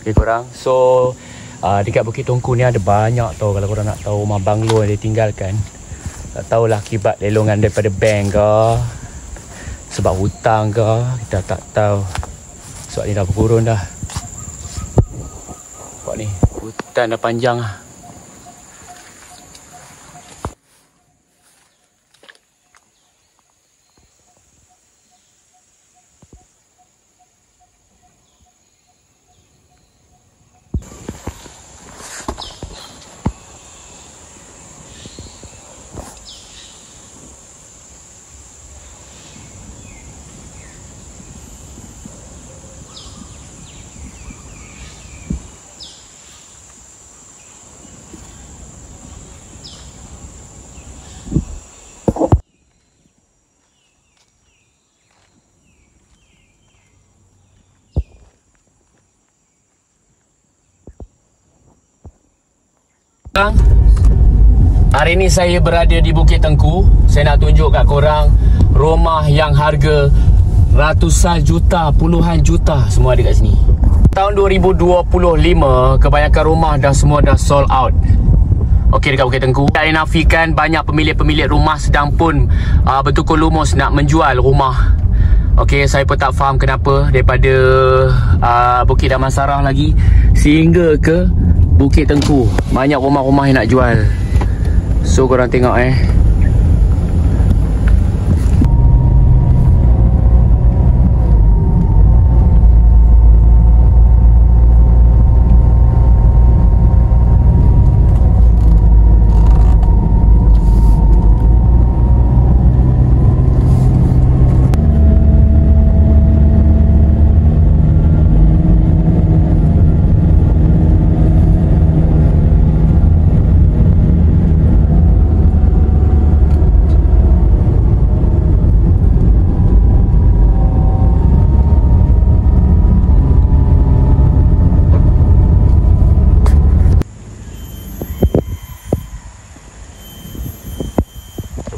Okay korang, so dekat Bukit Tengku ni ada banyak tau. Kalau korang nak tahu rumah banglo yang ditinggalkan, tak tahulah akibat lelongan daripada bank ke, sebab hutang ke, kita tak tahu. Sebab ni dah bergurun dah. Nampak ni, hutan dah panjang lah. Hari ni saya berada di Bukit Tengku. Saya nak tunjuk kat korang rumah yang harga ratusan juta, puluhan juta semua ada kat sini. Tahun 2025 kebanyakan rumah semua dah sold out. Okey, dekat Bukit Tengku. Saya nafikan banyak pemilik-pemilik rumah sedang pun bertukar lumus nak menjual rumah. Okey, saya pun tak faham kenapa daripada Bukit Damansara lagi sehingga ke Bukit Tengku banyak rumah-rumah yang nak jual. So korang tengok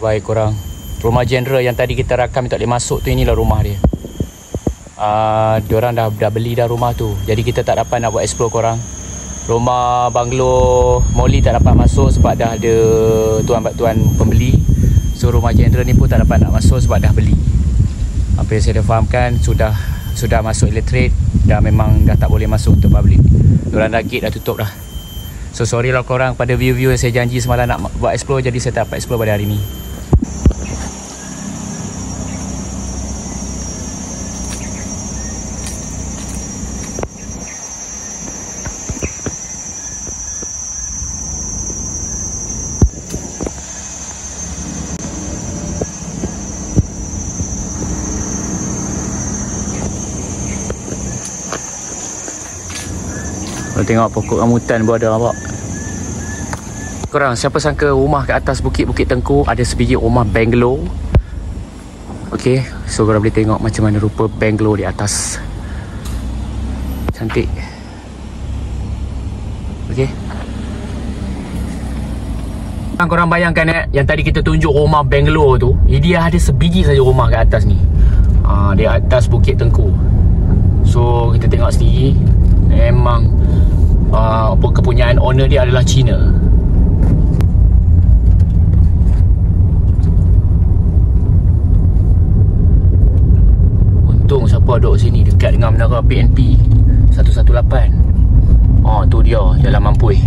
baik korang. Rumah general yang tadi kita rakam tak boleh masuk tu, inilah rumah dia. Diorang dah beli dah rumah tu. Jadi kita tak dapat nak buat explore korang. Rumah banglo Molly tak dapat masuk sebab dah ada tuan pembeli. So rumah general ni pun tak dapat nak masuk sebab dah beli. Apa yang saya dah fahamkan, sudah masuk electric, dah memang dah tak boleh masuk untuk public. Diorang dah gate dah tutup dah. So sorry lah korang pada view-view yang saya janji semalam nak buat explore, jadi saya tak dapat explore pada hari ni. Tengok pokok rambutan pun ada, nampak? Korang, siapa sangka rumah kat atas Bukit Tengku ada sebiji rumah bungalow. Okey, so korang boleh tengok macam mana rupa bungalow di atas. Cantik. Okey. Korang bayangkan yang tadi kita tunjuk rumah bungalow tu, dia ada sebiji saja rumah kat atas ni. Di atas Bukit Tengku. So kita tengok sendiri, memang kepunyaan owner dia adalah Cina. Untung siapa duduk sini dekat dengan menara PNP 118. Tu dia Jalan Mampuih.